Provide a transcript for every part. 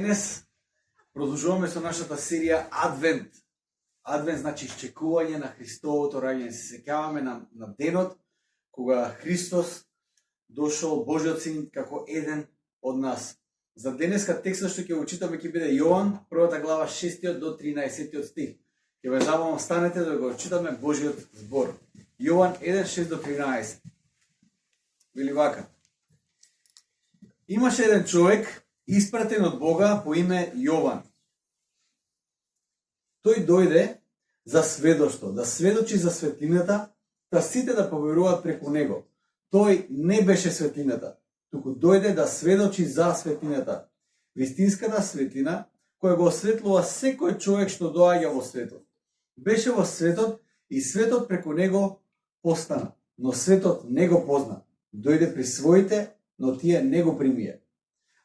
Денес продолжуваме со нашата серија Адвент. Адвент значи изчекување на Христовото раѓање. Се сеќаваме на денот кога Христос дошол, Божиот син, како еден од нас. За денеска текстот што ќе го читаме ќе биде Јован, првата глава 6 до 13 стих. Ќе ве забавам, станете да го читаме Божиот збор. Јован 1:6 до 13. Вели вака: Имаше еден човек испратен од Бога по име Јован. Тој дојде за сведоштво, да сведочи за светлината, да сите да поверуваат преку него. Тој не беше светлината, туку дојде да сведочи за светлината, вистинската светлина, која го осветлува секој човек што доаѓа во светот. Беше во светот и светот преку него постана, но светот не го позна. Дојде при своите, но тие не го примија.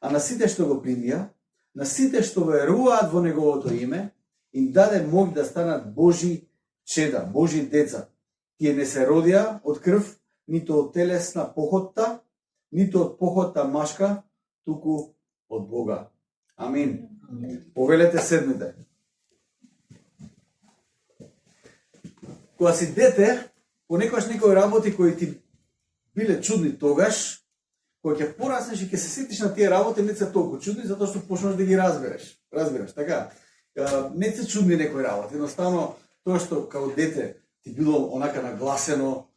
А на сите што го примија, на сите што веруваат во неговото име, им даде моќ да станат Божи чеда, Божи деца. Тие не се родија од крв, ниту од телесна похотта, ниту од похотта машка, туку од Бога. Амин. Повелете, седнете. Кога си дете, понекогаш некои работи кои ти биле чудни тогаш, кога ќе пораснеш и ќе се сетиш на тие работи, не се толку чудни, затоа што почнеш да ги разбереш. Разбираш, така? Не се чудни некои работи, едноставно тоа што како дете ти било онака нагласено,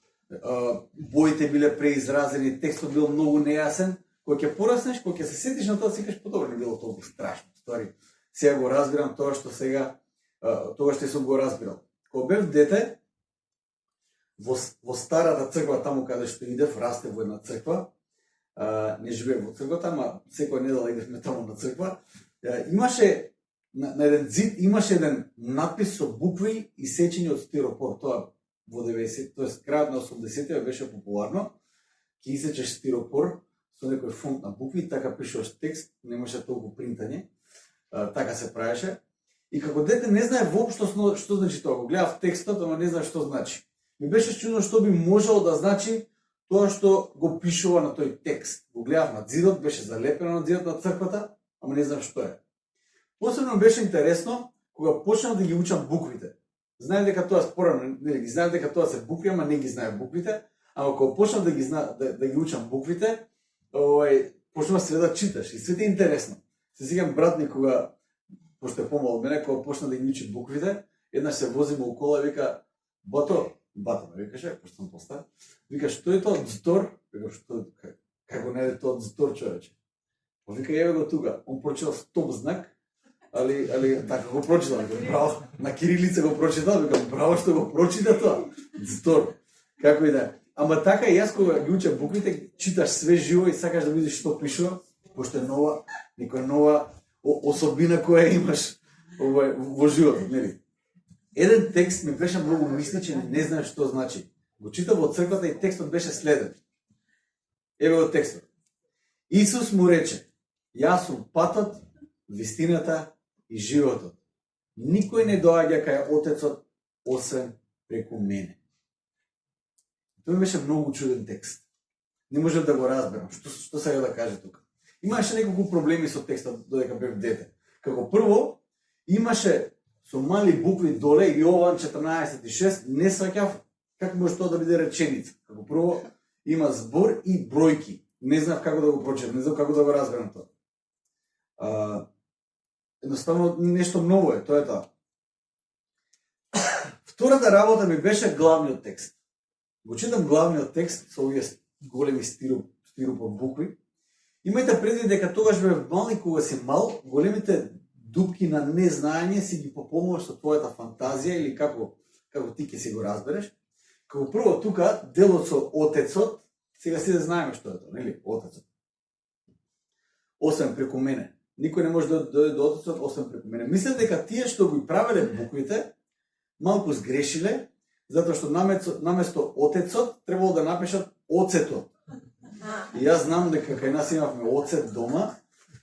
боите биле преизразени, текстот бил многу нејасен, кога ќе пораснеш, кога ќе се сетиш на тоа, си кажеш, добро, не било толку страшно. Ствари, сега го разбирам тоа што сега, тогаш што сум го разбирал. Кога бев дете, во старата црква, таму каде што идев, расте во една црква, не живеев во црквата, ама секоја недела идевме таму на црква, имаше на еден зид имаше еден надпис со букви и сечени од стиропор. Тоа во 90, тоест крајот на 80-тите беше популарно. Ќе исечеш стиропор со некој фонт на букви, така пишуваш текст, немаше толку принтање. Така се правеше. И како дете не знае воопшто што значи тоа. Го гледав текстот, ама не знае што значи. Ми беше чудно што би можело да значи тоа што го пишува на тој текст. Го гледав на зидот, беше залепено на зидот на црквата, ама не знам што е. Посебно беше интересно кога почнав да ги учам буквите. Знаев дека тоа спорано, ги знаев дека тоа се букви, ама не ги знаев буквите, ама кога почнав да ги учам буквите, почнав се да читаш и свете интересно. Се сеќавам брат ми кога, пошто е помал од мене, кога почна да ги учи буквите, еднаш се возиме у кола и вика: бато ме викаше, пошто сум постар, вика: што е тоа дзтор? Вика: што како не е тоа дзтор, човече? Вика: еве го тука. Он прочитал стоп знак, али така го прочитал, браво, на кирилица го прочитал, викам: браво што го прочита тоа. Дзтор. Како и да е. Ама така и јас кога ги учам буквите, читаш све живо и сакаш да видиш што пишува, пошто е нова, некоја нова особина која имаш во животот, нели? Еден текст ми беше многу мисличен, не знаеш што значи. Го читав во црквата и текстот беше следен. Еве го текстот. Исус му рече: јас сум патот, вистината и животот. Никој не доаѓа кај Отецот освен преку мене. Тоа беше многу чуден текст. Не можев да го разберам. Што сега да каже тука? Имаше неколку проблеми со текстот додека бев дете. Како прво, имаше со мали букви доле Јован 14:6, не сваќав како може тоа да биде реченица. Како прво, има збор и бројки. Не знам како да го прочитам, не знам како да го разберам тоа. Едноставно нешто ново е, тоа е тоа. Втората работа ми беше главниот текст. Го читам главниот текст со овие големи стиропор букви. Имајте предвид дека тогаш бев мал и кога си мал, големите дупки на незнаење си ги пополнуваш со твојата фантазија или како ти ќе си го разбереш. Како прво тука делот со Отецот, сега си да знаеме што е тоа, нели? Отецот. Освен преку мене. Никој не може да дојде до Отецот освен преку мене. Мислам дека тие што ги правеле буквите малку сгрешиле, затоа што наместо Отецот требало да напишат Оцетот. И јас знам дека кај нас имавме оцет дома,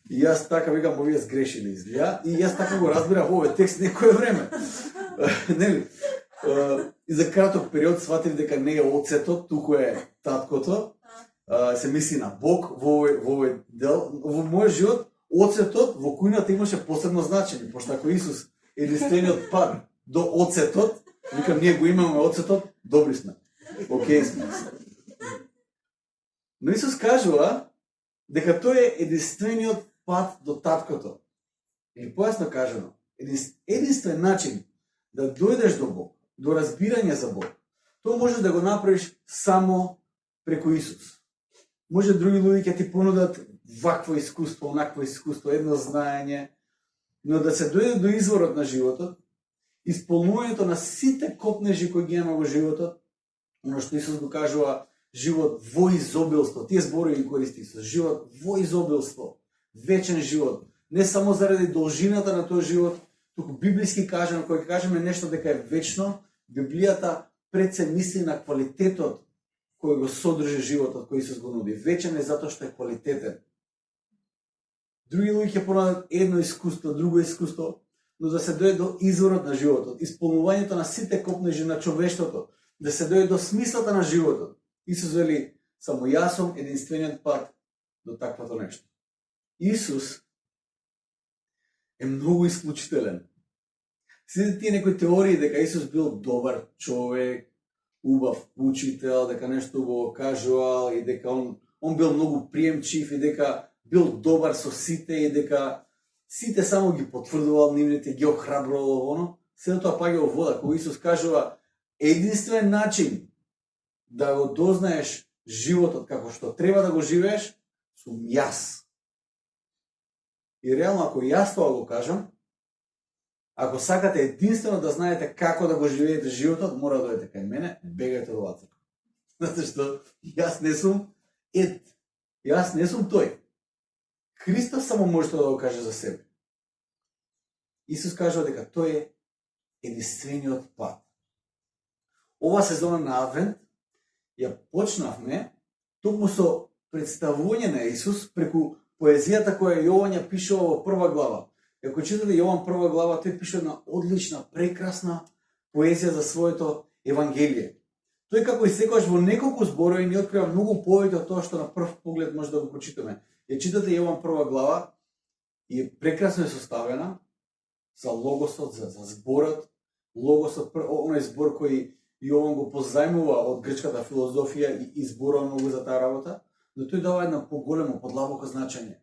и јас така викам: овие сгрешиле изгледа, и јас така го разбирав овој текст некое време. Нели? И за краток период сватив дека не е оцетот, туку е таткото. Се мисли на Бог во овој дел. Во мојот живот Оцетот во кујната имаше посебно значење, пошто ако Исус е единствениот пат до оцетот, викам ние го имаме оцетот, добри сме. Океј сме. Но Исус кажува дека тој е единствениот пат до таткото. Или појасно кажано, единствен начин да дојдеш до Бог, до разбирање за Бог, тоа можеш да го направиш само преку Исус. Може други луѓе ќе ти понудат вакво искуство, онакво искуство, едно знаење, но да се дојде до изворот на животот, исполнувањето на сите копнежи кои ги има во животот, оно што Исус го кажува, живот во изобилство, тие зборови ги користи Исус, живот во изобилство, вечен живот, не само заради должината на тој живот, туку библиски кажано, кој кажеме нешто дека е вечно, Библијата пред се мисли на квалитетот кој го содржи животот кој Исус го нуди. Вечен е затоа што е квалитетен. Други луѓе ќе понудат едно искуство, друго искуство, но да се дојде до изворот на животот, исполнувањето на сите копнежи на човештвото, да се дојде до смислата на животот. Исус вели, само јас сум единствениот пат до таквото нешто. Исус е многу исклучителен. Сите тие некои теории дека Исус бил добар човек, убав учител, дека нешто убаво кажувал и дека он бил многу приемчив и дека бил добар со сите и дека сите само ги потврдувал нивните, ги охрабрувал оно, сето тоа паѓа во вода. Кога Исус кажува единствен начин да го дознаеш животот како што треба да го живееш, сум јас. И реално ако јас тоа го кажам, ако сакате единствено да знаете како да го живеете животот, мора да дојдете кај мене, бегајте до Лацарко. Затоа што јас не сум јас не сум тој. Христос само може да го каже за себе. Исус кажува дека тој е единствениот пат. Ова сезона на Адвент ја почнавме токму со представување на Исус преку поезијата која Јован ја пишува во прва глава. И ако читате Јован прва глава, тој пише една одлична, прекрасна поезија за своето Евангелие. Тој како и секогаш во неколку зборови ни открива многу повеќе од тоа што на прв поглед може да го прочитаме. Ја читате Јован прва глава и е прекрасно составена за логосот, за зборот. Логосот, оној збор кој Јован го позајмува од грчката филозофија и зборува многу за таа работа, но тој дава една поголемо, подлабоко значење.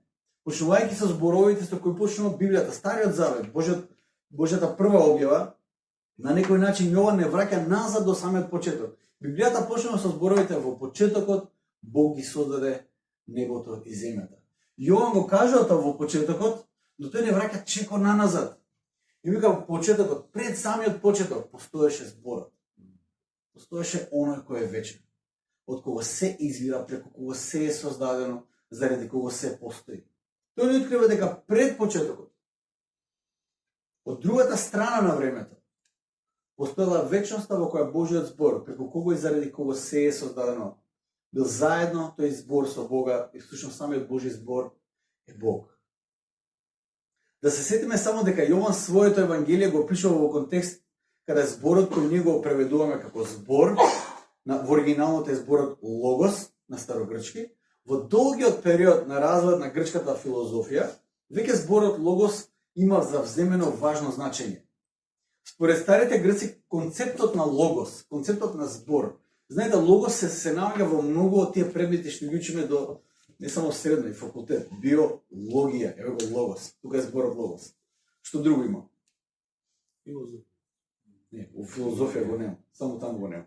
Почнувајќи со зборовите со кои почнува Библијата, Стариот Завет, Божјата прва објава, на некој начин Јован не враќа назад до самиот почеток. Библијата почнува со зборовите во почетокот Бог ги создаде небото и земјата. Јован го кажува тоа во почетокот, но тој не враќа чеко наназад. И вика во почетокот, пред самиот почеток, постоеше зборот. Постоеше оној кој е вечен. Од кого се извира, преку кого се е создадено, заради кого се постои. Тој ни открива дека пред почетокот, од другата страна на времето, постоела вечноста во која Божиот збор, преку кого и заради кого се е создадено, бил заедно тој збор со Бога и всушност самиот Божи збор е Бог. Да се сетиме само дека Јован своето Евангелие го пишува во контекст каде зборот кој ние го преведуваме како збор, во оригиналното е зборот логос на старогрчки, во долгиот период на развој на грчката филозофија, веќе зборот логос има завземено важно значење. Според старите грци, концептот на логос, концептот на збор, знаете, логос се наоѓа во многу од тие предмети што ги учиме до не само средно и факултет, биологија, еве го логос, тука е зборот логос. Што друго има? Филозофија. Не, во филозофија го нема, само таму го нема.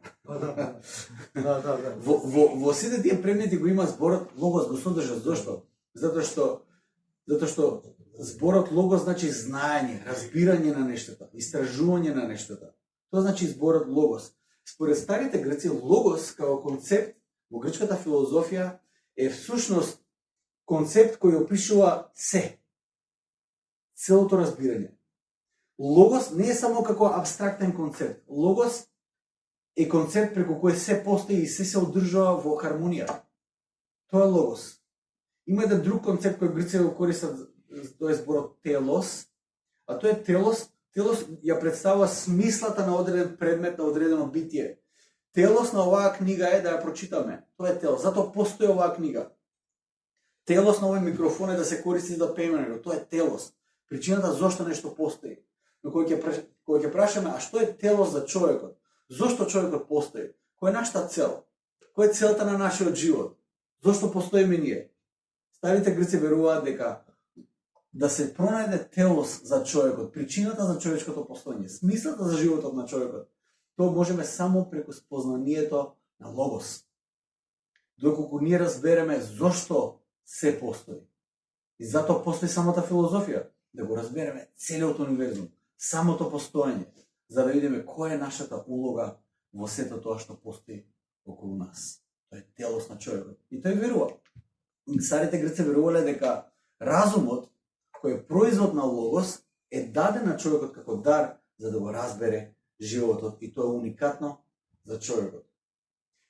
Да. Во сите тие предмети го има зборот логос, го содржа. Зошто? Затоа што зборот логос значи знаење, разбирање на нештата, истражување на нештата. Тоа значи зборот логос. Според старите грци, логос како концепт во грчката филозофија е всушност концепт кој опишува се. Целото разбирање. Логос не е само како абстрактен концепт. Логос е концепт преку кој се постои и се одржува во хармонија. Тоа е логос. Има еден друг концепт кој грците го користат, тоа е зборот телос, а тоа е телос. Телос ја представува смислата на одреден предмет, на одредено битие. Телос на оваа книга е да ја прочитаме. Тоа е телос. Затоа постои оваа книга. Телос на овој микрофон е да се користи за пеење, но тоа е телос. Причината зошто нешто постои. Но кога ќе прашаме, а што е телос за човекот? Зошто човекот постои? Која е нашата цел? Која е целта на нашиот живот? Зошто постоиме ние? Старите грци веруваат дека да се пронајде телос за човекот, причината за човечкото постоење, смислата за животот на човекот, тоа можеме само преку спознанието на Логос. Доколку ние разбереме зошто се постои. И затоа постои самата филозофија, да го разбереме целиот универзум, самото постоење, за да видиме која е нашата улога во сето тоа што постои околу нас. Тоа е телос на човекот. И тој верува. Старите грци верувале дека разумот, кој е производ на Логос, е даден на човекот како дар за да го разбере животот, и тоа е уникатно за човекот.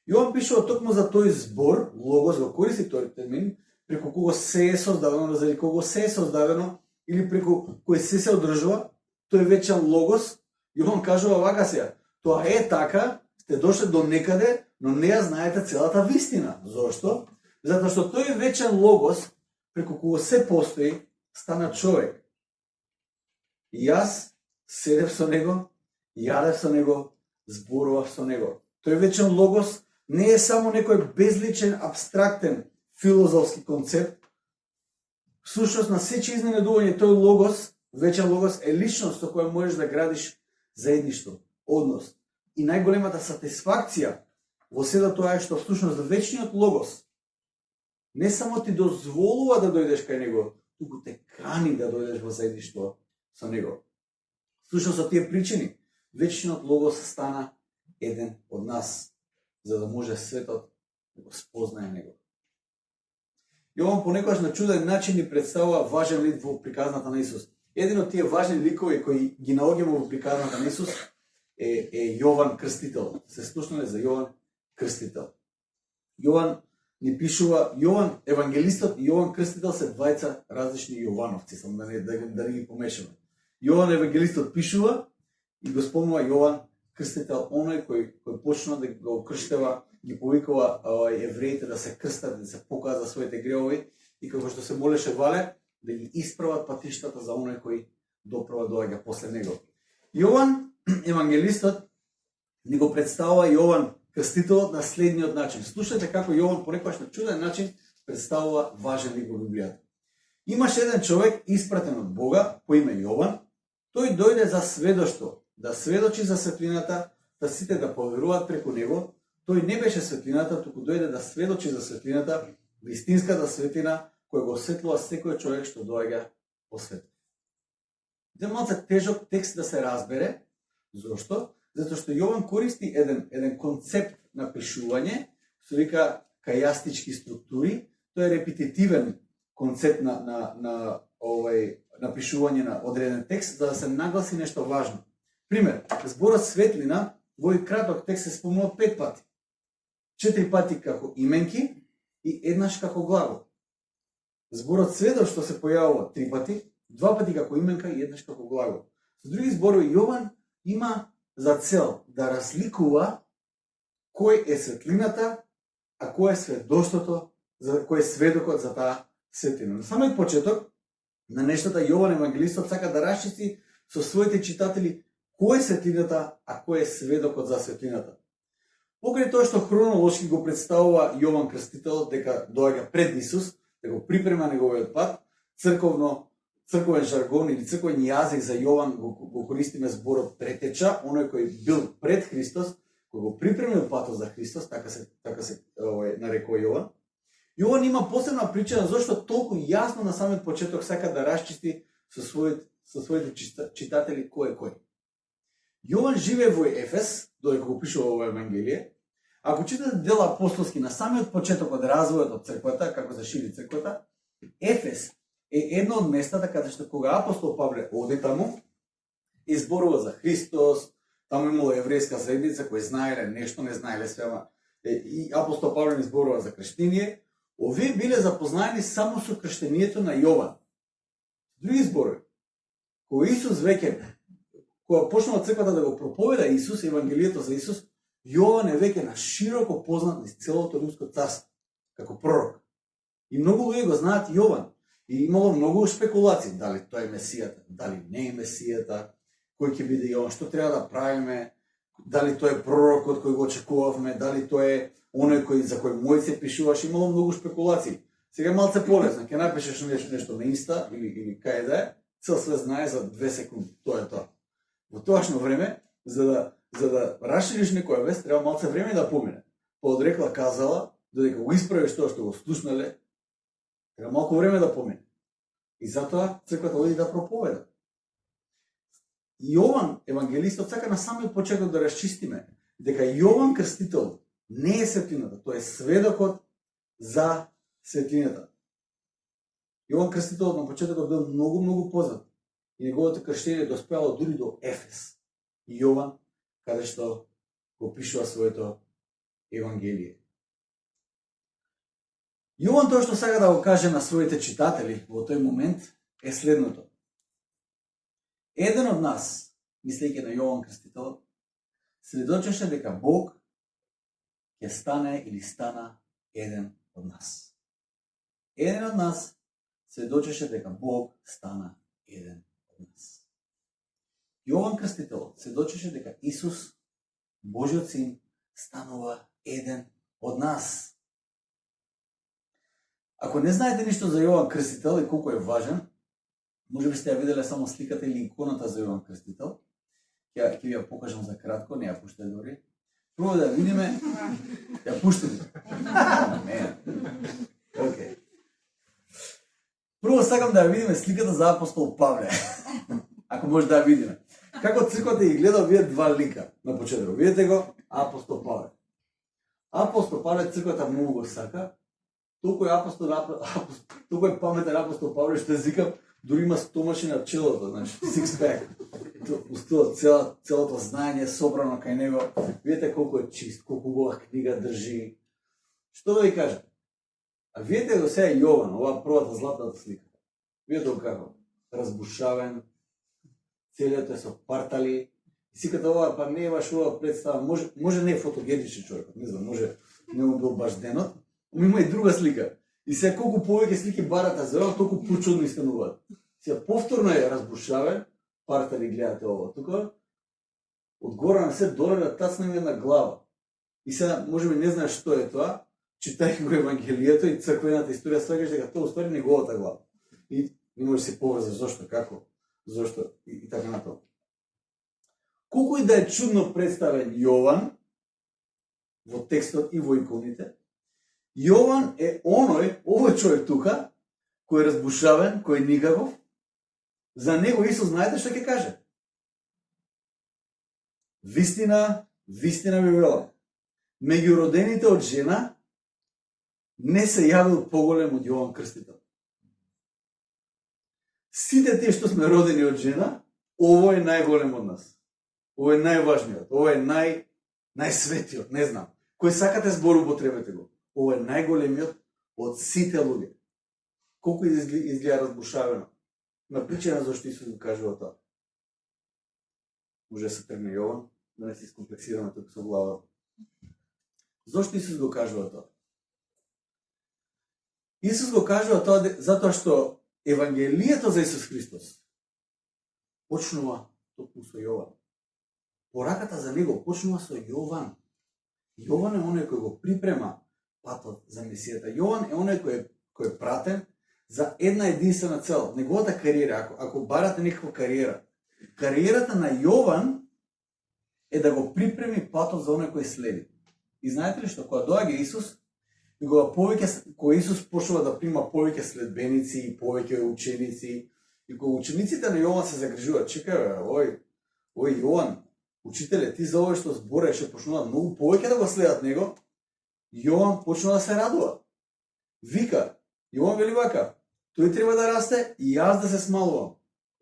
Јован пишува токму за тој збор, Логос го користи тој термин, преку кого се е создадено, заради кого се е создадено, или преку кој се одржува, тој вечен Логос. Јован кажува вака сега, тоа е така, сте дошли до некаде, но не ја знаете целата вистина. Зошто? Затоа што тој вечен Логос, преку кого се постои, стана човек. И јас седев со него, јадев со него, зборував со него. Тој вечен Логос не е само некој безличен, абстрактен филозофски концепт. Всушност на сече изненадување тој Логос, вечен Логос е личност со која можеш да градиш заедништво, однос. И најголемата сатисфакција во сето тоа е што всушност вечниот Логос не само ти дозволува да дојдеш кај него, туку те кани да дојдеш во заедништво со него. Всушност со тие причини, вечниот Логос стана еден од нас, за да може светот да го спознае него. Јован понекогаш на чуден начин ни представува важен лик во приказната на Исус. Еден од тие важни ликови кои ги наоѓаме во приказната на Исус е Јован Крстител. Се слушнале за Јован Крстител. Јован ни пишува, Јован евангелистот и Јован Крстител се двајца различни Јовановци, само да не ги помешаме. Јован евангелистот пишува и го спомнува Јован Крстител, оној кој почна да го крштева, ги повикува евреите да се крстат, да се покаат за своите гревови, и како што се молеше Вале, да ги исправат патиштата за оној кој доправа доаѓа после него. Јован евангелистот ни го представува Јован Крстителот на следниот начин. Слушате како Јован понекогаш на чуден начин представува важен лик во Библијата. Имаше еден човек испратен од Бога по име Јован. Тој дојде за сведоштво, да сведочи за светлината, да сите да поверуваат преку него. Тој не беше светлината, туку дојде да сведочи за светлината, вистинската светлина која го осветлува секој човек што доаѓа по свет. Е малку тежок текст да се разбере. Зошто? Затоа што Јован користи еден концепт на пишување, се вика кајастички структури. Тоа е репетитивен концепт на пишување на одреден текст, за да се нагласи нешто важно. Пример, зборот светлина во овој краток текст се спомнува 5 пати. 4 пати како именки и еднаш како глагол. Зборот сведоштво се појавува 3 пати, 2 пати како именка и еднаш како глагол. Со други зборови, Јован има за цел да разликува кој е светлината, а кој е сведоштвото, кој е сведокот за таа светлина. На самиот почеток на нештата Јован евангелистот сака да расчисти со своите читатели кој е светлината, а кој е сведокот за светлината. Покрај тоа што хронолошки го представува Јован Крстител дека доаѓа пред Исус, да го припрема неговиот пат, црковен жаргон или црковен јазик за Јован го користиме зборот претеча, оној кој бил пред Христос, кој го припремил патот за Христос, така се нарекува Јован. Јован има посебна причина зашто толку јасно на самиот почеток сака да расчисти со своите читатели кој е кој. Јован живее во Ефес, додека го пишува ова Евангелие. Ако читате дела апостолски на самиот почеток од развојот од црквата, како се шири црквата, Ефес е едно од местата каде што кога апостол Павле оди таму, изборува за Христос, таму имало еврејска заедница кои знаеле нешто, не знаеле свема. И апостол Павле изборува за крштение. Овие биле запознаени само со крштението на Јован. Други зборови, кога Исус веќе, кога почнува црквата да го проповеда Исус, Евангелието за Исус, Јован е веќе на широко познат низ целото римско царство, како пророк. И многу луѓе го знаат Јован. И имало многу спекулации, дали тој е Месијата, дали не е Месијата, кој ќе биде Јован, што треба да правиме, дали тој е пророкот кој го очекувавме, дали тој е оној кој за кој Мојсе пишуваше, имало многу спекулации. Сега малце полесно, ќе напишеш нешто на Инста или кај да е, цел свет знае за 2 секунди, тоа е тоа. Во тоашно време, за да расшириш некоја вест, треба малце време да помине. Подрекла казала, додека го исправиш тоа што го слушнале, треба малку време да помине. И затоа црквата оди да проповеда. Јован, евангелистот, сака на самиот почеток да расчистиме дека Јован Крстител не е светлината, тој е сведокот за светлината. Јован Крстителот на почетокот бил многу познат и неговото крштење доспеало дури до Ефес. И Јован, каде што го пишува своето евангелие. Јован тоа што сака да го каже на своите читатели во тој момент е следното. Еден од нас, мислејќи на Јован Крстителот, сведочеше дека Бог ќе стане или стана еден од нас. Еден од нас сведочеше дека Бог стана еден од нас. Јован Крстителот сведочеше дека Исус, Божиот син, станува еден од нас. Ако не знаете ништо за Јован Крстител и колку е важен, може би сте ја виделе само сликата или иконата за Јован Крстител. Ќе ви ја покажам за кратко, не ја пуштате дори. Прво да ја видиме. Ја пуштате. Не. Океј. Прво сакам да ја видиме сликата за апостол Павле. Ако може да ја видиме. Како црквата ги гледа овие два лика на почеток. Видите го, апостол Павле. Апостол Павле црквата многу го сака. Толку е паметен апостол Павле што зикам, дури има стомаши на челото, значи six-pack. Устило целото знаење собрано кај него. Видите колку е чист, колку убава книга држи. Што да ви кажам? А видите го сега Јован, ова првата златната слика. Видите го како? Разбушавен, целиот е со партали. И сиката ова, па не е баш ова представа, може не е фотогеничен човек, не знам, може не му бил баш денот. Има и друга слика. И сега колку повеќе слики барата за ова, толку почудно стануваат. Сега повторно е разбушавен, партали гледате ова тука, одгоре на се доле да тацна една глава. И сега можеби не знаеш што е тоа, читајќи го Евангелието и црквената историја, сваќаш дека тоа уствари неговата глава. И не може да се поврзаш зошто, како, зошто и така натаму. Колку и да е чудно представен Јован во текстот и во иконите, Јован е овој човек тука, кој е разбушавен, кој е никаков. За него Исус знаете што ќе каже? Вистина, вистина ви велам, меѓу родените од жена не се јавил поголем од Јован Крстител. Сите тие што сме родени од жена, ово е најголем од нас. Ово е најважниот, ово е најсветиот, не знам. Кој сакате збор употребете го. Ово е најголемиот од сите луѓе. Колку изгледа разбушавено. На причина зашто Исус го кажува тоа. Може да се тргне Јован, да не се искомплексираме тук со главата. Зошто Исус го кажува тоа? Исус го кажува тоа затоа што Евангелието за Исус Христос почнува токму со Јован. Пораката за него почнува со Јован. Јован е оној кој го припрема патот за мисијата. Јован е оној кој е пратен за една единствена цел. Неговата кариера, ако барате некаква кариера, кариерата на Јован е да го припреми патот за оној кој следи. И знаете ли што, кога доаѓа Исус, и кога Исус почнува да прима повеќе следбеници и повеќе ученици, и кога учениците на Јован се загрижуваат, чекај, ој Јован, учителе, ти за овој што збореше почнува многу повеќе да го следат него, Јован почнува да се радува. Вика, Јован вели вака, тој треба да расте и јас да се смалувам.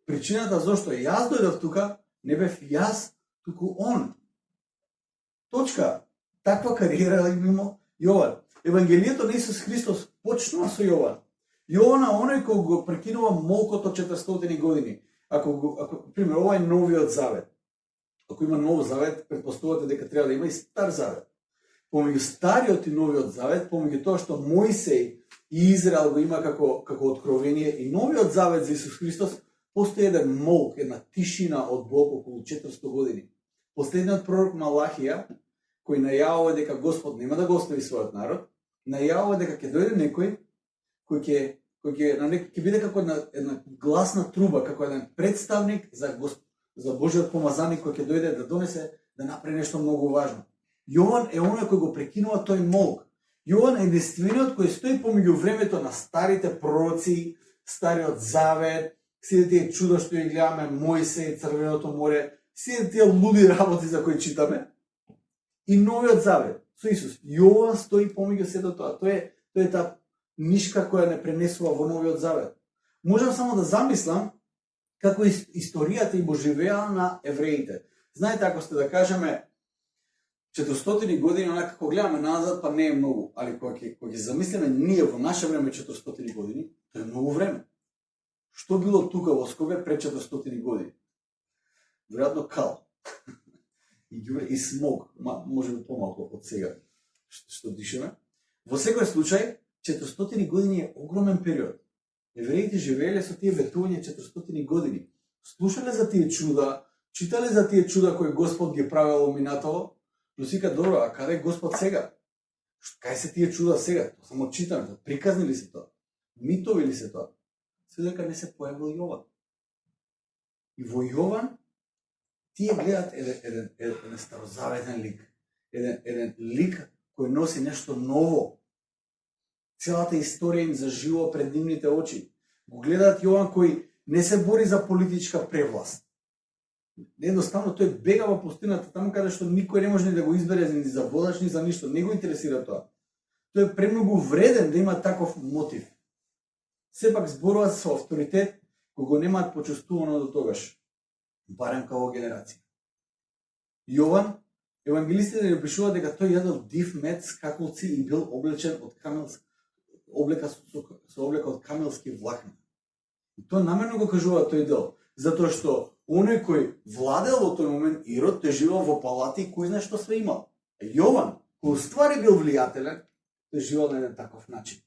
Причината зашто јас дојдов тука, не бев јас, туку он. Точка. Таква кариера има Јован. Евангелието на Исус Христос почнува со Јован. Јован е оној кој го прекинува молкот од 400 години. Ако пример, ова е новиот завет. Ако има нов завет, предпоставувате дека треба да има и стар завет. помеѓу Стариот и Новиот Завет, помеѓу тоа што Мојсей и Израел го има како откровение и Новиот Завет за Исус Христос, постои еден молк, една тишина од Бог околу 400 години. Последниот пророк Малахија, кој најавува дека Господ нема да го остави својот народ, најавува дека ќе дојде некој кој ќе биде како една гласна труба, како еден представник за Божиот помазаник кој ќе дојде да донесе, да направи нешто многу важно. Јован е оној кој го прекинува тој молк. Јован е единствениот кој стои помеѓу времето на старите пророци, Стариот Завет, сите тие чуда што ги гледаме, Мојсей, Црвеното море, сите тие луди работи за кои читаме, и Новиот Завет со Исус. Јован стои помеѓу сето тоа. Тој е таа нишка која не пренесува во Новиот Завет. Можам само да замислам како историјата им оживеа на евреите. Знаете, ако сте да кажеме 400 години, онака кога гледаме назад, па не е многу, али кога ќе замислиме ние во наше време 400 години, тоа е многу време. Што било тука во Скопје пред 400 години? Веројатно кал. И смог, може би помалку од сега што дишеме. Во секој случај, 400 години е огромен период. Евреите живееле со тие ветувања 400 години. Слушале за тие чуда, читале за тие чуда кои Господ ги правил во минатово, но сика, добро, а каде е Господ сега? Кај се тие чуда сега? Само читаме, приказни ли се тоа? Митови ли се тоа? Се дека не се појавил Јован. И во Јован тие гледат еден старозаветен лик. Еден лик кој носи нешто ново. Целата историја им заживува пред нивните очи. Го гледаат Јован кој не се бори за политичка превласт. Едноставно тој бега во пустината, таму каде што никој не може ни да го избере ни за водач, ни за ништо. Не го интересира тоа. Тој е премногу вреден да има таков мотив. Сепак зборува со авторитет кој го немаат почувствувано до тогаш, барем као генерација. Јован, евангелистите ни опишуваат дека тој јадел див мед, скакулци и бил облечен од камелски со облека од камелски влакна. И тоа намерно го кажува тој дел, затоа што оној кој владел во тој момент Ирод, тој живеел во палати и кој знае што све имал. Јован, кој уствари бил влијателен, тој живеел на еден таков начин.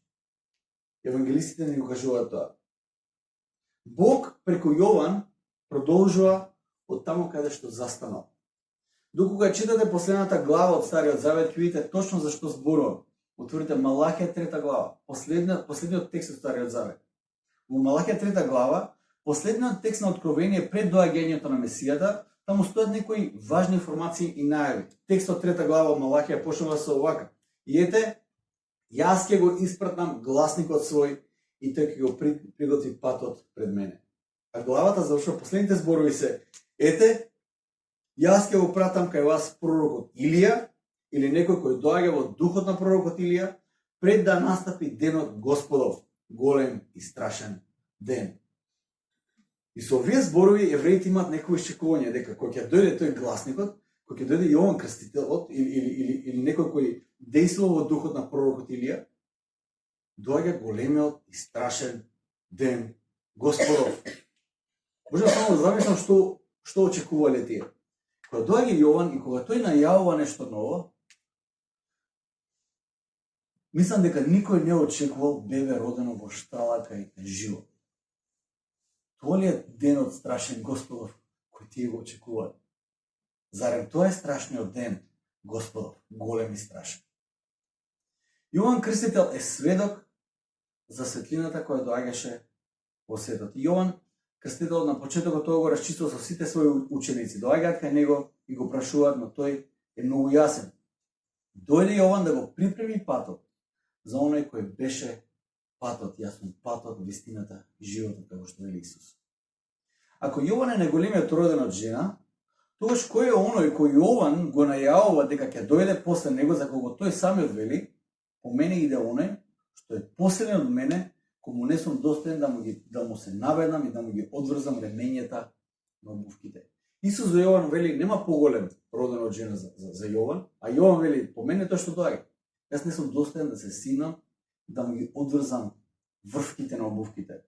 Евангелистите ни го кажуваат тоа. Бог преку Јован продолжува од таму каде што застанал. Докога читате последната глава од Стариот Завет, ќе видите точно за што зборувам. Отворите Малахија 3 глава, последниот текст од Стариот Завет. Во Малахија 3 глава, последниот текст на откровение пред доаѓањето на Месијата, таму стојат некои важни информации и најави. Текстот 3 глава од Малахија почнува со овака: И ете, јас ќе го испратнам гласникот свој и тој ќе го приготви патот пред мене. А главата завршува, последните зборови се: Ете, јас ќе го пратам кај вас пророкот Илија, или некој кој доаѓа во духот на пророкот Илија, пред да настапи денот Господов, голем и страшен ден. И со овие зборови евреите имаат некој iščекување дека кога ќе дојде тој гласникот, кога ќе дојде Јован Крстителот или некој кој действува во духот на пророкот Илија, доаѓа големиот и страшен ден Господов. Можам само да замислам што очекувале тие. Кога доаѓа Јован и кога тој најавува нешто ново, мислам дека никој не очекувал бебе родено во штала кај живот. Тоа ли е денот страшен Господов кој тие го очекуваат? Зарем тоа е страшниот ден Господов, голем и страшен? Јован Крстител е сведок за светлината која доаѓаше во светот. Јован Крстител на почетокот тоа го расчистува со сите своји ученици. Доаѓаат кај него и го прашуваат, но тој е многу јасен. Дојде Јован да го припреми патот за оној кој беше патот, јас сум патот, вистината и животот, како што вели Исус. Ако Јован е најголемиот роден од жена, тогаш кој е оној кој Јован го најавува дека ќе дојде после него, за кого тој самиот вели: по мене иде оној што е последен од мене, кому не сум достоен да му се наведам и да му ги одврзам ремењата на обувките. Исус за Јован вели: нема поголем роден од жена за Јован, а Јован вели: по мене тоа што доаѓа. Јас не сум достоен да се синам, да му ги одврзам врвките на обувките.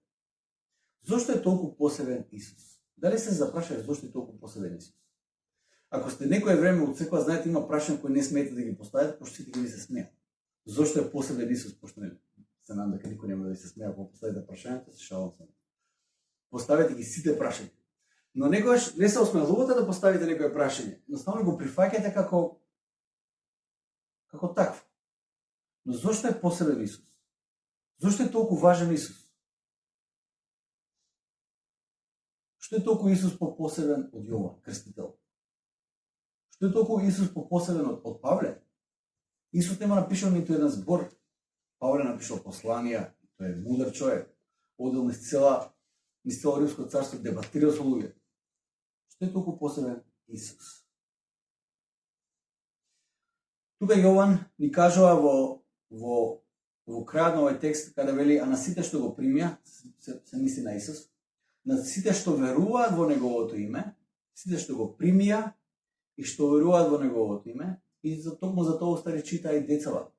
Зошто е толку посебен Исус? Дали се запрашаш зошто е толку посебен Исус? Ако сте некое време од црква, знаете има прашања кои не смеете да ги поставите, пошто сите ги се смеат. Зошто е посебен Исус, пошто не се надам дека никој нема да ви се смее ако поставите прашањата, се шалам се. Поставете ги сите прашања. Но некогаш не се осмелувате да поставите некое прашање. Едноставно го прифаќате како такво. Но зошто е посебен Исус? Зошто е толку важен Исус? Што е толку Исус посебен од Јован Крстител? Што е толку Исус посебен од Павле? Исус нема напишал ниту еден збор. Павле напишал посланија, тој е мудар човек. Одел низ цело Римско царство, дебатирал со луѓе. Што е толку посебен Исус? Тука Јован ни кажува во крајот на овој текст, каде вели, а на сите што го примија, се мисли на Исус, на сите што веруваат во Неговото име, сите што го примија и што веруваат во Неговото име, и токму за тоа устари чита и децава.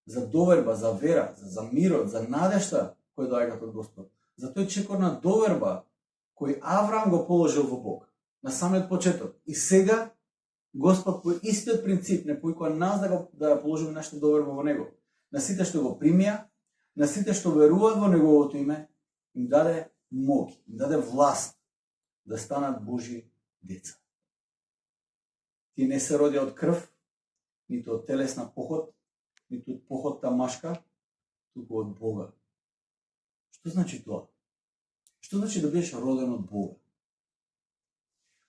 За доверба, за вера, за мирот, за надежта кој доаѓаат од Господ. За тој чекор на доверба кој Авраам го положил во Бог на самиот почеток. И сега Господ по истиот принцип не повикува нас да положиме нашата доверба во Него. На сите што го примија, на сите што веруваат во Неговото име, им даде моќ, им даде власт да станат Божји деца. Тие не се роди од крв, ниту од телесна поход, ниту од поход тамашка, туку од Бога. Што значи тоа? Што значи да бидеш роден од Бога?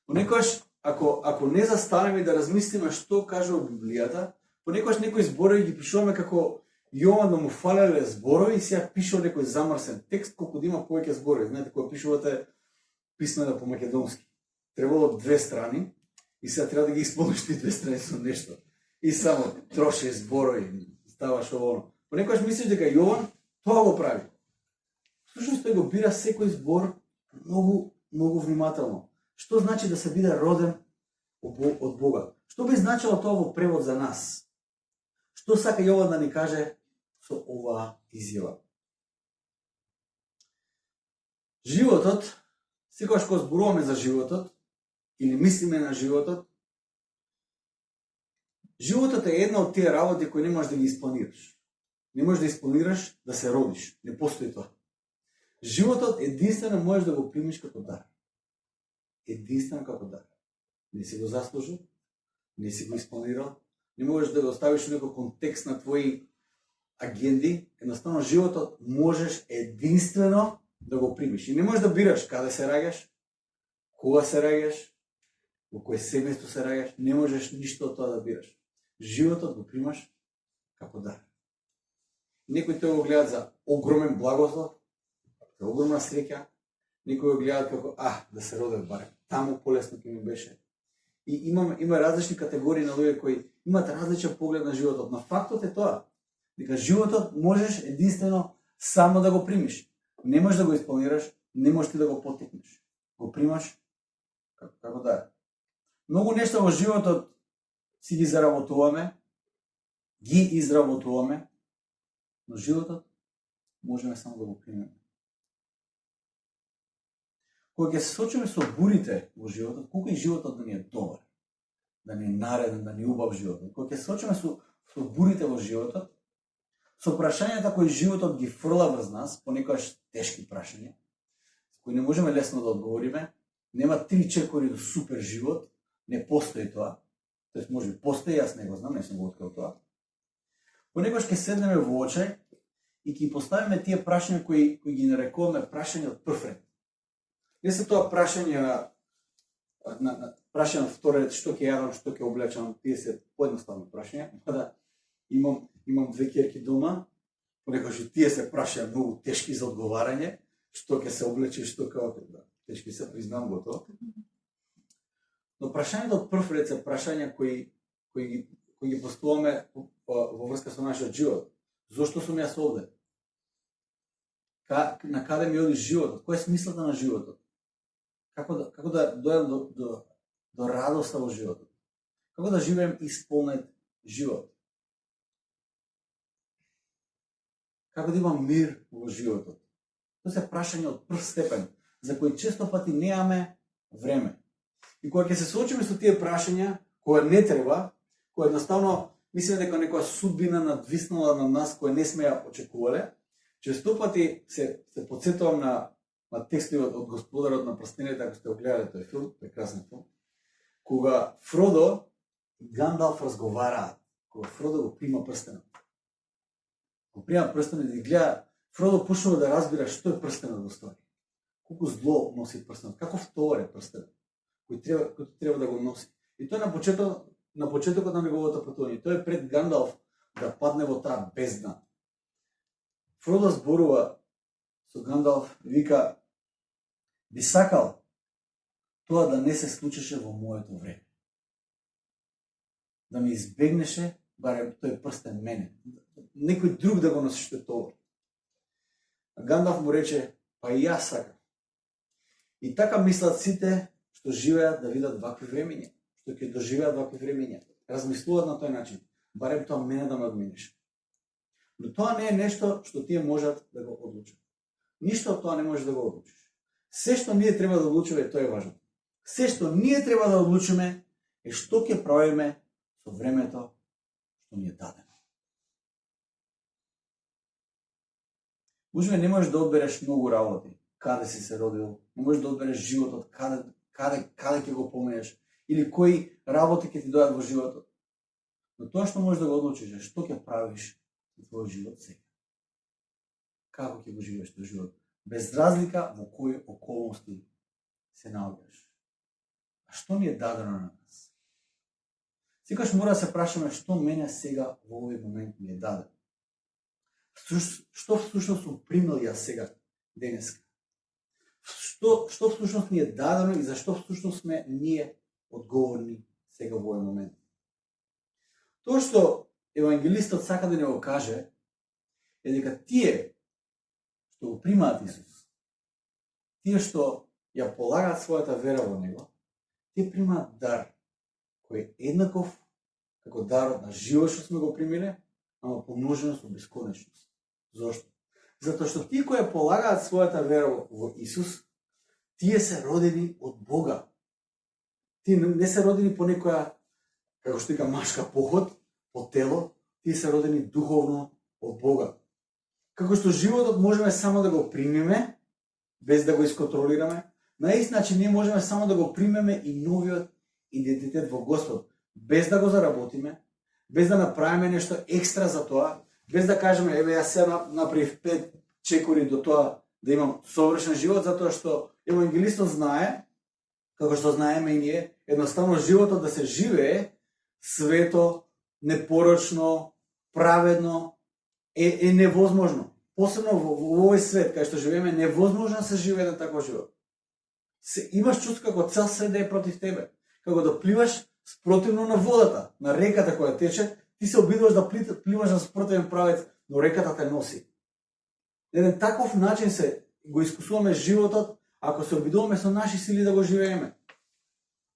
Понекогаш, ако не застанеме да размислиме што кажува Библијата, понекогаш некои зборови ги пишуваме како Јован да му фалеле зборови и сега пишува некој замрсен текст, колку да има повеќе зборови. Знаете, кога пишувате писмена по македонски, требало 2 страни и сега треба да ги исполниш ти 2 страни со нешто. И само трошиш зборови, ставаш ово. Понекогаш мислиш дека Јован тоа го прави. Всушност тој го бира секој збор многу внимателно. Што значи да се биде роден од Бога? Што би значило тоа во превод за нас? Што сака Јован да ни каже со оваа изјава? Животот, секогаш кога зборуваме за животот или мислиме на животот, животот е една од тие работи кои не можеш да ги испланираш. Не можеш да испланираш да се родиш. Не постои тоа. Животот единствено можеш да го примиш како дар. Единствено како дар. Не си го заслужил, не си го испланирал, не можеш да го оставиш во некој контекст на твои агенди. Едноставно животот можеш единствено да го примиш. И не можеш да бираш каде се раѓаш, кога се раѓаш, во кој семејство се раѓаш, не можеш ништо од тоа да бираш. Животот го примаш како дар. Некои тоа го гледаат за огромен благослов, за огромна среќа, некои го гледаат како да се родев барем. Таму полесно ќе ми беше. И има различни категории на луѓе кои имаат различен поглед на животот. Но фактот е тоа, дека животот можеш единствено само да го примиш. Не можеш да го исполнираш, не можеш ти да го поттикнеш. Го примаш како да е. Многу нешта во животот си ги заработуваме, ги изработуваме, но животот можеме само да го примеме. Кога ќе се сочиме со бурите во животот, колку и животот да ни е добар, да ни е нареден, да ни е убав животот. Кога ќе се сочиме со бурите во животот, со прашањата кои животот ги фрла врз нас, понекогаш тешки прашања, кои не можеме лесно да одговориме, нема 3 чекори до супер живот, не постои тоа. Тоест може би постои, јас не го знам, не сум го открил тоа. Понекогаш ќе седнеме во очај и ќе поставиме тие прашања кои ги нарекуваме прашања од прв ред. Не се тоа прашање на прашање од втор ред, што ќе јадам, што ќе облечам, тие се поедноставни прашања. Да, имам 2 ќерки дома, понекогаш и тие се прашања многу тешки за одговарање, што ќе се облече, што ќе тешки се признам го тоа. Но прашањата од прв ред се прашања кои ги поставуваме во врска со нашиот живот. Зошто сум јас овде? На каде ми оди животот? Која е смислата на животот? Како да дојдам до радоста во животот? Како да живеем исполнет живот? Како да имам мир во животот? Тоа се прашања од прв степен, за кои често пати немаме време. И кога ќе се соочиме со тие прашања, кога не треба, кога едноставно мислиме дека некоја судбина надвиснала на нас која не сме ја очекувале, често пати се потсетувам на текстовот од Господарот на прстените, ако сте го гледале тој филм, прекрасен филм, кога Фродо и Гандалф разговараат, кога Фродо го прима прстенот. Го прима прстенот и гледа, Фродо почнува да разбира што е прстенот во ствари. Колку зло носи прстенот, каков товар е прстенот, кој треба да го носи. И тој на почетокот на неговото патување, тој е пред Гандалф да падне во таа бездна. Фродо зборува со Гандалф и вика: би сакал тоа да не се случеше во моето време. Да ми избегнеше барем тој прстен мене. Некој друг да го носи што е тоа. А Гандалф му рече: па и јас сакам. И така мислат сите што живеат да видат вакви времења, што ќе доживеат вакви времења. Размислуваат на тој начин, барем тоа мене да ме одминеше. Но тоа не е нешто што тие можат да го одлучат. Ништо од тоа не може да го одлучиш. Се што ние треба да одлучиме, тоа е важно. Се што ние треба да одлучиме е што ќе правиме со времето што ни е дадено. Можеби не можеш да одбереш многу работи, каде си се родил, не можеш да одбереш животот, каде ќе го поминеш, или кои работи ќе ти дојдат во животот. Но тоа што можеш да го одлучиш е што ќе правиш во твојот живот сега. Како ќе го живееш тој живот, без разлика во кои околности се наоѓаш. А што ни е дадено на нас? Секогаш мора да се прашаме што мене сега во овој момент ми е дадено. Што всушност сум примил јас сега денеска? Што всушност ни е дадено и зашто всушност сме ние одговорни сега во овој момент? Тоа што евангелистот сака да не го каже е дека тие што го примаат Исус, тие што ја полагаат својата вера во Него, тие примаат дар кој е еднаков како дарот на живот што сме го примиле, ама помножено со бесконечност. Зошто? Затоа што тие кои полагаат својата вера во Исус, тие се родени од Бога. Тие не се родени по некоја, како што вика, машка поход, по тело, тие се родени духовно од Бога. Како што животот можеме само да го примиме, без да го исконтролираме, на ист начин ние можеме само да го примеме и новиот идентитет во Господ, без да го заработиме, без да направиме нешто екстра за тоа, без да кажеме, еве јас се направив 5 чекори до тоа да имам совршен живот, затоа што евангелистот знае, како што знаеме и ние, едноставно животот да се живее свето, непорочно, праведно, е невозможно. Посебно во овој свет, кај што живееме, невозможно се живее таков живот. Имаш чувство како цел свет да е против тебе, како да пливаш спротивно на водата, на реката која тече, ти се обидуваш да пливаш на спротивен правец, но реката те носи. Еден таков начин се го искусуваме животот, ако се обидуваме со наши сили да го живееме.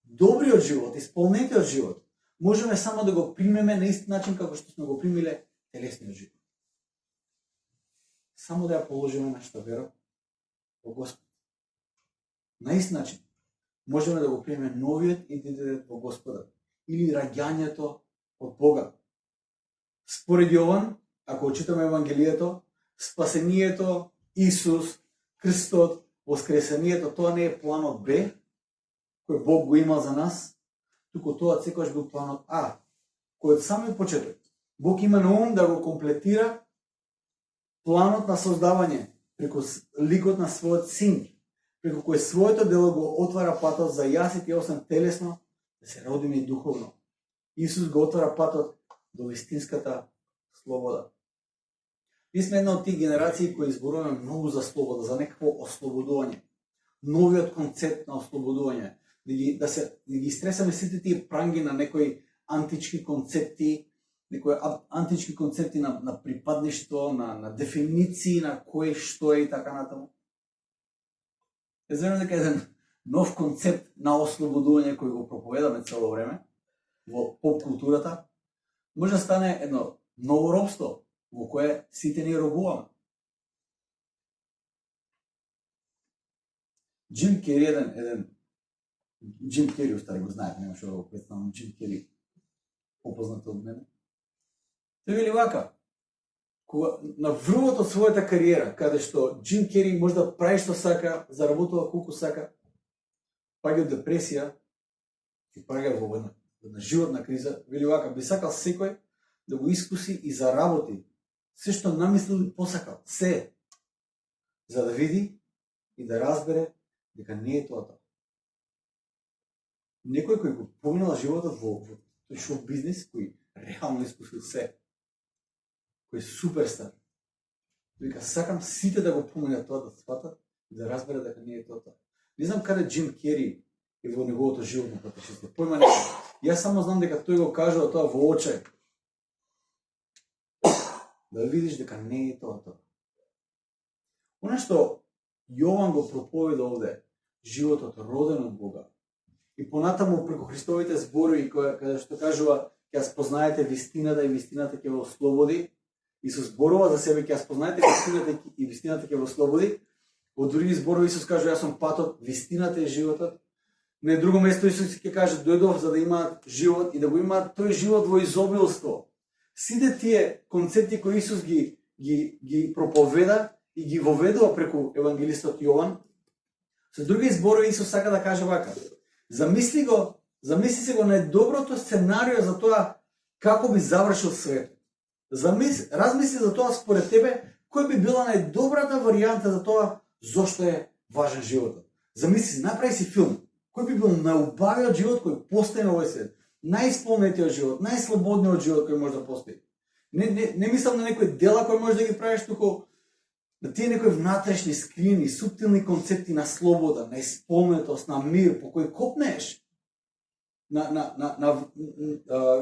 Добриот живот, исполнетиот живот, можеме само да го примеме на ист начин како што сме го примиле телесниот живот. Само да ја положиме нашата вера во Господ. На ист начин можеме да го примеме новиот идентитет во Господа или раѓањето од Бога. Според Јован, ако читаме Евангелието, спасението, Исус, Христот, воскресението, тоа не е планот Б, кој Бог го имал за нас, туку тоа секогаш бил планот А, кој од самиот почеток Бог има на ум да го комплетира планот на создавање преку ликот на својот син, преку кој своето дело го отвара патот за јас и ти осам телесно да се родиме и духовно. Исус го отвара патот до вистинската слобода. Ние сме една од тие генерации кои зборуваме многу за слобода, за некакво ослободување. Новиот концепт на ослободување. Да ги стресаме сите тие пранги на некои антички концепти, на припадништво, на дефиниции, на кој што е и така натаму. Е верувам дека еден нов концепт на ослободување кој го проповедаме цело време во поп културата, може да стане едно ново робство во кое сите ние робуваме. Джим Кери, еден Джим Кери, устари го знаете, немаше да го представам, Джим Кери, попознат од мене. Тој вели вака, кога на врвот од својата кариера, каде што Джим Кери може да прави што сака, заработува колку сака, паѓа од депресија и паѓа во една животна криза, вели вака, би сакал секој да го искуси и заработи се што намислил и посакал, се, за да види и да разбере дека не е тоа. Некој кој го поминал животот во тој шоу бизнис, кој реално искусил се, кој е суперстар, вика, сакам сите да го поминат тоа, да сватат и да разберат дека не е тоа. Не знам каде Джим Кери е во неговото животно патешествие. Појма не. Јас само знам дека тој го кажува тоа во очај. Да видиш дека не е тоа. Она што Јован го проповеда овде, животот роден од Бога, и понатаму преку Христовите зборови, каде што кажува, ќе ја спознаете вистината и вистината ќе ве ослободи, Исус зборува за себе, ќе ја спознаете вистината и вистината ќе ве ослободи. Во други зборови Исус кажува, јас сум патот, вистината и животот. На друго место Исус ќе каже, дојдов за да имаат живот и да го имаат тој живот во изобилство. Сите тие концепти кои Исус ги проповеда и ги воведува преку евангелистот Јован, со други зборови Исус сака да каже вака: замисли се го најдоброто сценарио за тоа како би завршил свет. Размисли за тоа според тебе, кој би била најдобрата варијанта за тоа зошто е важен животот. Замисли, направи си филм. Кој би бил најубавиот живот кој постои на овој свет, најисполнетиот живот, најслободниот живот кој може да постои. Не мислам на некои дела кои може да ги правиш, туку на тие некои внатрешни, скриени, суптилни концепти на слобода, на исполнетост, на мир, по кој копнеш, на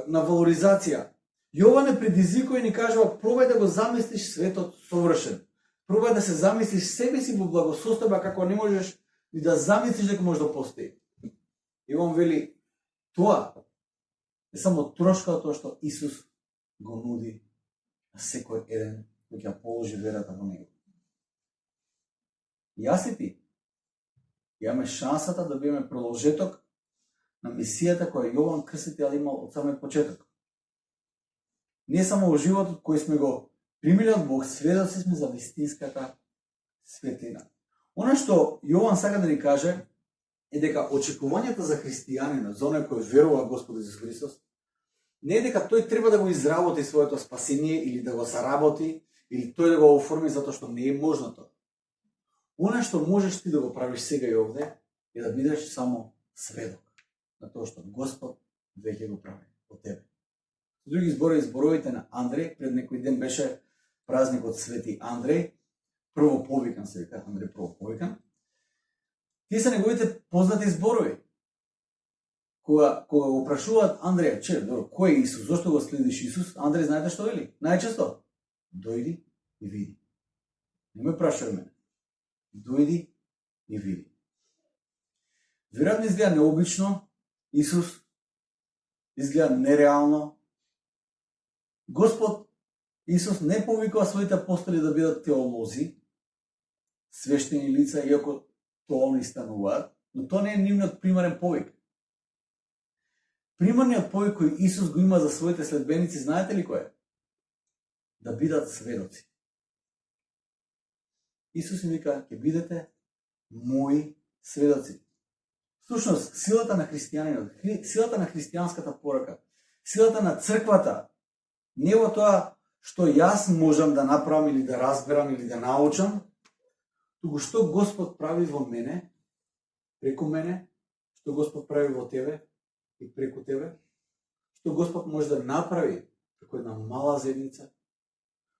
валоризација. Јован е предизвикува и ни кажува, пробај да го замислиш светот совршен. Пробај да се замислиш себе си во благосостојба како не можеш ни да замислиш дека може да постои. И он вели, тоа е само трошка од тоа што Исус го нуди на секој еден кој ќе положи верата во него. Јас и ти имаме шансата да бидеме продолжеток на мисијата која Јован Крстител имал од самиот почеток. Не само во животот кој сме го примиле од Бог, сведоци сме за вистинската светлина. Она што Јован сака да ни каже е дека очекувањата за христијанинот, за оној кој верува Господ Исус Христос, не е дека тој треба да го изработи своето спасение или да го заработи, или тој да го оформи затоа што не е можно тоа. Она што можеш ти да го правиш сега и овде е да бидеш само сведок на тоа што Господ веќе го прави од тебе. Со други зборови, зборовите на Андреј, пред некој ден беше празникот Свети Андреј, прво повикан се вика, Андреј прво повикан. Тие се неговите познати зборови. Кога го прашуваат Андреја, кој е Исус, зошто го следиш Исус, Андреј знаете што вели? Најчесто, дојди и види. Не ме прашај мене. Дојди и види. Веројатно изгледа необично, Исус изгледа нереално. Господ Исус не повикува своите апостоли да бидат теолози, свештени лица, иако тоа они стануваат, но тоа не е нивниот примарен повик. Примарниот повик кој Исус го има за своите следбеници, знаете ли кој е? Да бидат сведоци. Исус им вика, ќе бидете мои сведоци. Всушност, силата на христијанинот, силата на христијанската порака, силата на црквата, не во тоа што јас можам да направам или да разберам или да научам, туку што Господ прави во мене, преку мене, што Господ прави во тебе и преку тебе, што Господ може да направи преку една мала заедница,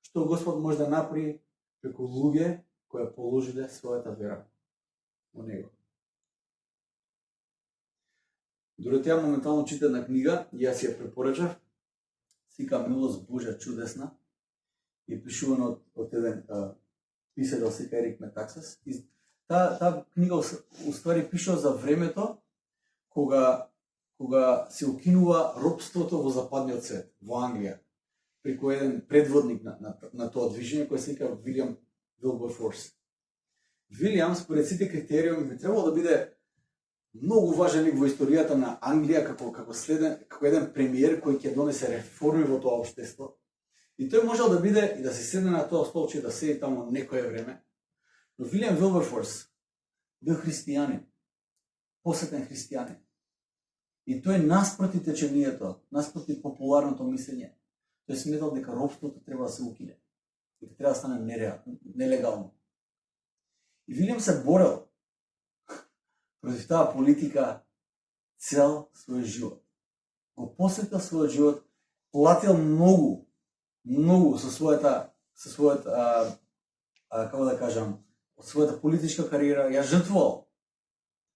што Господ може да направи преку луѓе кои положиле својата вера во Него. Доротеја моментално чита една книга, јас ја препорачав, сика Милост Божја чудесна, и пишувана од еден писател сика Ерик Метаксас. Таа книга уствари пишува за времето кога се укинува робството во западниот свет, во Англија, преку еден предводник на тоа движење кој се вика Вилијам Вилберфорс. Вилијам според сите критериуми би требало да биде многу важен лик во историјата на Англија како еден премиер кој ќе донесе реформи во тоа општество. И тој можел да биде и да се седне на тоа столче и да седи таму некое време. Но Вилијам Вилберфорс бил христијанин, посетен христијанин. И тој наспроти течението, наспроти популарното мислење, тој сметал дека робството треба да се укине. Дека треба да стане нелегално. И Вилијам се борел против таа политика цел својот живот. Го посветил својот живот, платил многу со својата како да кажам, од својата политичка кариера, ја жртвувал.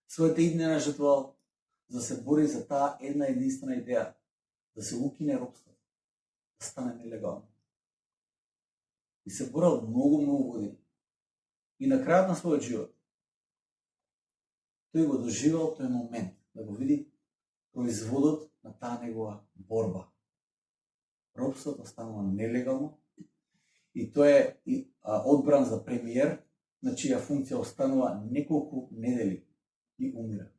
Своите иднина жртвувал за да се бори за таа една единствена идеја, да се укине робството, да стане нелегално. И се борел многу години. И на крајот на својот живот тој го доживел тој момент, да го види производот на таа негова борба. Робството станува нелегално и тој е одбран за премиер, на чија функција останува неколку недели и умира.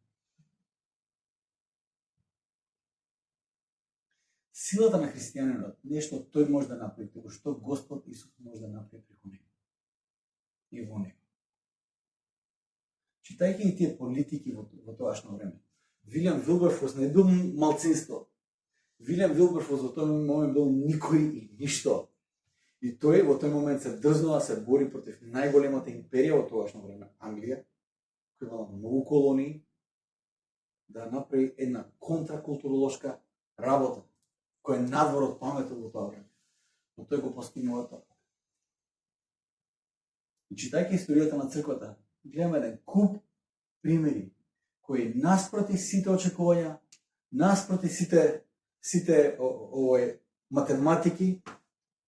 Силата на христијанинот, нешто тој може да направи, туку што Господ Исус може да направи преку него и во него. Читајќи и тие политики во тоашно време, Вилијам Вилберфорс не бил малцинство. Вилијам Вилберфорс во тој момент бил никој и ништо. И тој во тој момент се дрзнува се бори против најголемата империја во тоашно време, Англија, која имала многу колонии, да направи една контракултуролошка работа, која е надвор од паметот во тоа време. Но тој го постигнува тоа. И читајќи историјата на црквата, гледаме еден куп примери кои наспроти сите очекувања, наспроти сите математики,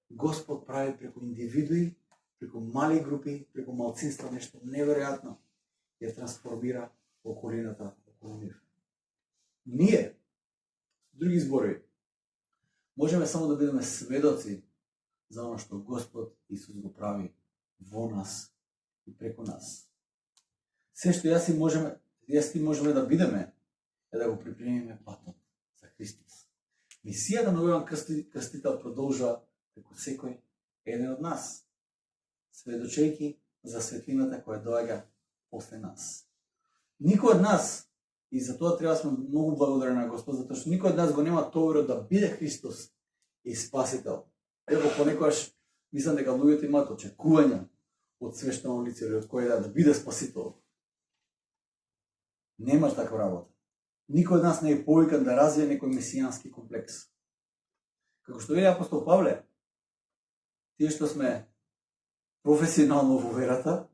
Господ прави преку индивидуи, преку мали групи, преку малцинства нешто неверојатно ја трансформира околината околу нив. Ние, други зборови, можеме само да бидеме сведоци за оно што Господ Исус го прави во нас и преку нас. Се што јас ти можеме да бидеме е да го припремиме патот за Христос. Мисијата на Јован Крстител продолжува преку секој еден од нас, сведочејќи за светлината која доаѓа после нас. Никој од нас, и за тоа треба да сме многу благодарни на Господ, затоа што никој од нас го нема товерот да биде Христос и Спасител. Ево понекогаш мислам дека луѓето имаат очекувања од свештено лице или од кој да биде Спасител. Немаш таква работа. Никој од нас не е повикан да развие некој месијански комплекс. Како што вели апостол Павле, тие што сме професионално во верата,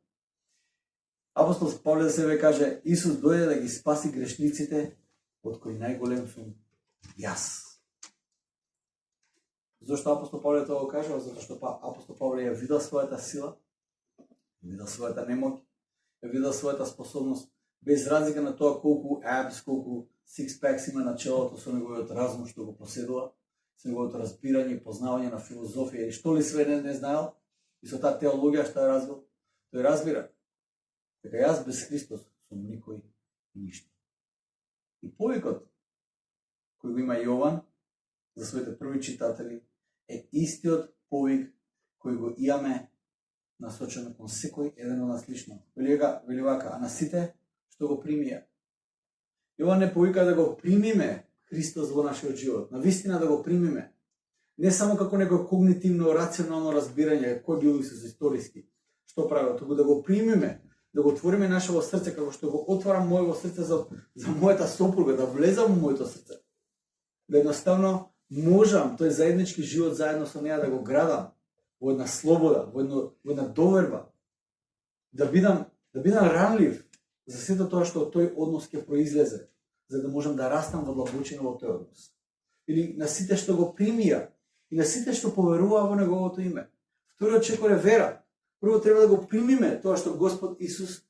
апостол Павле за себе каже, Исус дојде да ги спаси грешниците, од кои најголем сум јас. Зошто апостол Павле тоа го кажа? Затоа што апостол Павле ја видел својата сила, ја видел својата немоќ, ја видел својата способност, без разлика на тоа колку abs, колку six-packs има на челото со неговиот разум што го поседува, со неговото разбирање и познавање на филозофија и што ли све не знаел, и со таа теологија што ја развил, тој разбира дека јас без Христос сум никој и ништо. И повикот кој го има Јован за своите први читатели е истиот повик кој го имаме насочено кон секој еден од нас лично. Вели вака, а на сите што го примија. Јован не повика да го примиме Христос во нашиот живот, на вистина да го примиме. Не само како некој когнитивно, рационално разбирање кој бил Исус историски, што правил, туку да го примиме, да го отвориме нашето срце, како што го отварам моето срце за мојата сопруга, да влезам во моето срце. Да едноставно можам тој заеднички живот заедно со неа да го градам во една слобода, во една доверба, да бидам ранлив за сето тоа што тој однос ќе произлезе, за да можам да растам во длабочина во тој однос. Или на сите што го примија и на сите што поверуваа во неговото име. Вториот чекор е вера. Прво треба да го примиме тоа што Господ Исус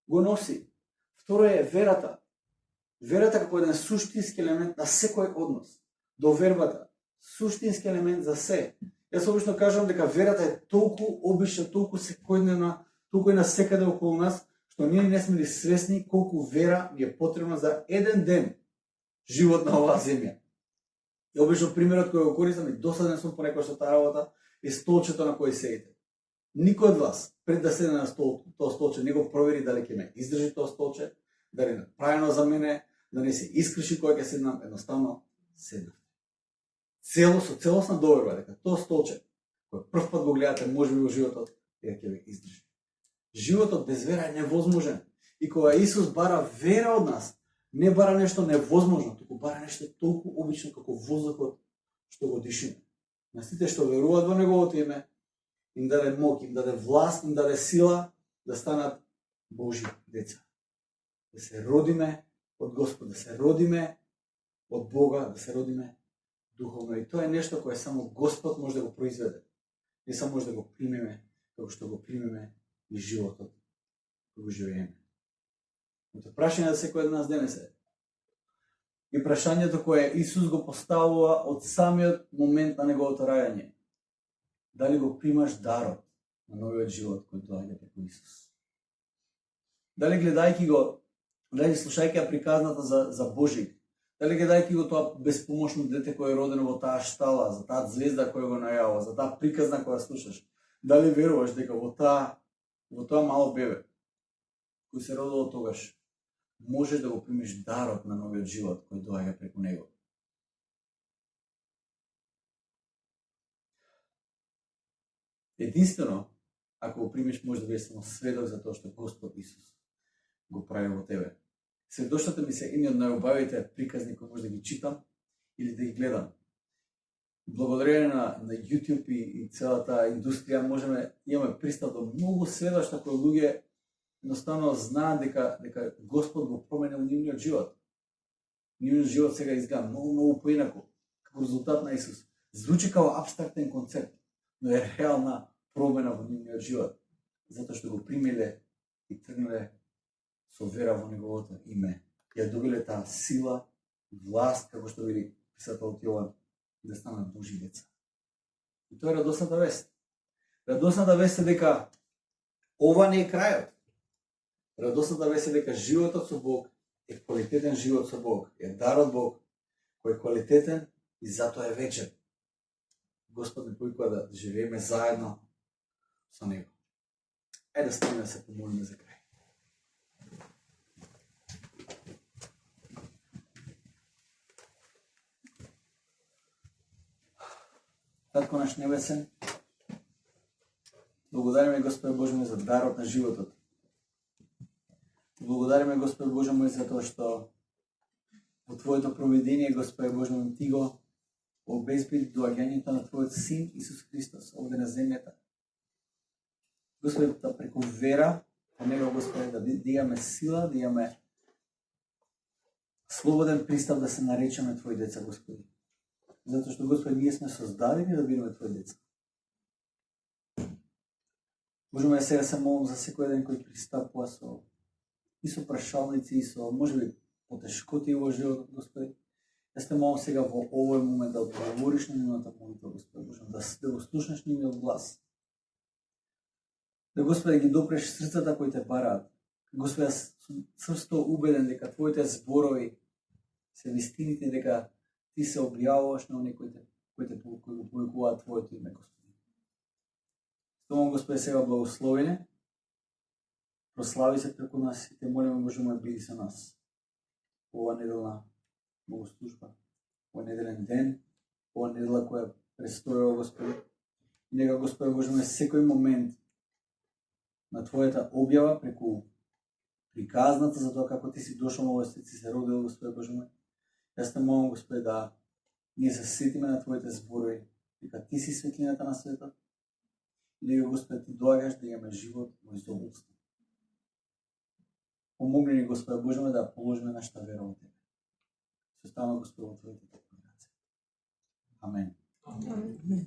го носи. Второ е верата. Верата како еден суштински елемент на секој однос. Довербата, суштински елемент за се. Јас обично кажам дека верата е толку обична, толку секојдневна, толку е насекаде околу нас, што ние не сме ли свесни колку вера ни е потребна за еден ден живот на оваа земја. И обично примерот кој го користам и досаден сум понекогаш со таа работа е столчето на кој седите. Никој од вас пред да седне на тоа столче не го провери дали ќе ме издржи тоа столче, дали е направено за мене, да не се искрши кога ќе седнам, едноставно седнав. Со целосна доверба дека тоа столче кој прв пат го гледате можеби во животот, дека ќе ве издржи. Животот без вера е невозможен. И кога Исус бара вера од нас, не бара нешто невозможно, туку бара нешто толку обично како воздухот што го дишиме. На сите што веруваат во Неговото име, им даде моќ, им даде власт, им даде сила да станат Божји деца. Да се родиме од Господ, да се родиме од Бога, да се родиме духовно. И тоа е нешто кое само Господ може да го произведе. Не само може да го примеме, како што го примеме и животот кој го живееме. Но прашање да секој од нас денес е. И прашањето кое Исус го поставува од самиот момент на Неговото раѓање. Дали го примаш дарот на новиот живот кој доаѓа преку Исус? Дали гледајќи го, дали слушајќи приказната за Божик, дали гледајќи го тоа безпомошно дете кој е родено во таа штала, за таа звезда која го најавува, за таа приказна која слушаш, дали веруваш дека во тоа мало бебе кој се родило тогаш можеш да го примиш дарот на новиот живот кој доаѓа преку него? Единствено, ако го примиш, може да бидеш само сведок за тоа што Господ Исус го прави во тебе. Сведоштата ми се едни од најубавите приказни кои може да ги читам или да ги гледам. Благодарение на YouTube и целата индустрија имаме пристап до многу сведошта кои луѓе едноставно знаат дека Господ го променил нивниот живот. Нивниот живот сега изгледа многу поинаку како резултат на Исус. Звучи како апстрактен концепт, но е реална промена во нивниот живот, затоа што го примиле и тргнале со вера во Неговото име. Ја добиле таа сила, власт, како што вели писателот Јован, да станат Божји деца. И тоа е радосната вест. Радосната вест е дека ова не е крајот. Радосната вест е дека животот со Бог е квалитетен живот со Бог, е дар од Бог, кој е квалитетен и затоа е вечен. Господ ни повикува да живееме заедно со Него. Ајде да станеме да се помолиме за крај. Татко наш небесен, благодариме Господи Боже мој за дарот на животот. Благодариме Господи Боже мој за тоа што во Твоето провидение, Господи Боже мој, Ти го обезбеди доаѓањето на Твојот Син Исус Христос овде на земјата. Господи, да преку вера во Него, Господи, да имаме сила, да имаме слободен пристап да се наречеме Твои деца, Господи. Затоа што, Господи, ние сме создадени да бидеме Твои деца. Можеме сега се молам за секој ден кој пристапува и со прашалници, и со можеби потешкоти во животот, Господи. Јас те молам сега во овој момент да одговориш на нивната молитва, Господи, да го слушнеш нивниот глас. Да, Господи, ги допреш срцата кои те бараат. Господи, јас сум цврсто убеден дека Твоите зборови се вистините, дека Ти се објавуваш на оние кои го повикуваат Твоето име, Господи. Стомам, Господи, сега благословене, прослави се преку нас и те молиме, Боже мој, биди со нас. Ова неделна богослужба, ова неделен ден, ова недела која престојува, Господи. И нека, Господи Боже мој, секој момент на Твојата објава преку приказната за тоа како Ти си дошол во овој свет, си се родил, Господи Боже мој. Јас те молам, Господи, да ние се сетиме на Твоите зборови, дека Ти си светлината на светот. И нека, Господи, Ти доаѓаш да имаме живот во задоволство. Помогни ни, Господи Боже мој, да положиме нашата вера во Тебе. Се оставаме, Господи, во Твоите раци. Амен. Amen.